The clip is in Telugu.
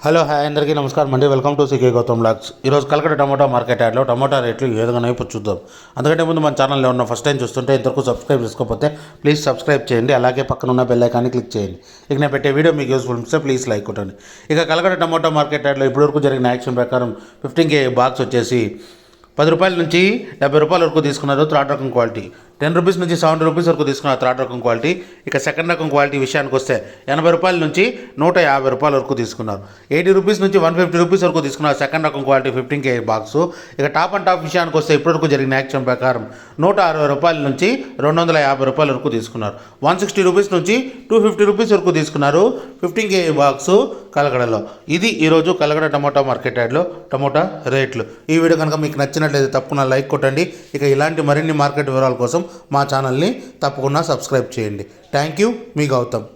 హలో హాయ్ అందరికీ నమస్కారం అండి. Welcome to CK Gautam blogs. ఈరోజు కలకడ టమాటా మార్కెట్ యార్డ్లో టమాటా రేట్లు ఏ విధంగా ఇప్పుడు చూద్దాం. అందుకంటే ముందు మన ఛానల్లో ఉన్న ఫస్ట్ టైం చూస్తుంటే ఇంతవరకు సబ్స్క్రైబ్ చేసుకోకపోతే ప్లీజ్ సబ్స్క్రైబ్ చేయండి. అలాగే పక్కన ఉన్న బెల్ ఐకాన్ని క్లిక్ చేయండి. ఇక నేను పెట్టే వీడియో మీకు యూస్ఫుల్ ఇస్తే ప్లీజ్ లైక్ కొట్టండి. ఇక కలకడ టమాటా మార్కెట్ యార్డ్లో ఇప్పటివరకు జరిగిన యాక్షన్ ప్రకారం 15 kg బాక్స్ వచ్చేసి 10 రూపాయల నుంచి 70 రూపాయల వరకు తీసుకున్నారు థర్డ్ రకం క్వాలిటీ. 10 రూపీస్ నుంచి 70 రూపీస్ వరకు తీసుకున్నారు థర్డ్ రకం క్వాలిటీ. ఇక సెకండ్ రకం క్వాలిటీ విషయానికి వస్తే 80 రూపాయల నుంచి 150 రూపాయల వరకు తీసుకున్నారు. 80 రూపీస్ నుంచి 150 రూపీస్ వరకు తీసుకున్నారు సెకండ్ రకం క్వాలిటీ 15 kg బాక్స్. ఇక టాప్ అండ్ టాప్ విషయానికి వస్తే ఇప్పటివరకు జరిగిన యాక్షన్ ప్రకారం 160 రూపాయల నుంచి 250 రూపాయల వరకు తీసుకున్నారు. 160 రూపీస్ నుంచి 250 రూపీస్ వరకు తీసుకున్నారు 15 kg బాక్స్ కలకడలో. ఇది ఈరోజు కలకడ టమాటా మార్కెట్ యార్డ్లో టమాటా రేట్లు. ఈ వీడియో కనుక మీకు నచ్చినట్లయితే తప్పకుండా లైక్ కొట్టండి. ఇక ఇలాంటి మరిన్ని మార్కెట్ వివరాల కోసం మా ఛానల్ని తప్పకుండా సబ్స్క్రైబ్ చేయండి. థ్యాంక్ యూ, మీ గౌతమ్.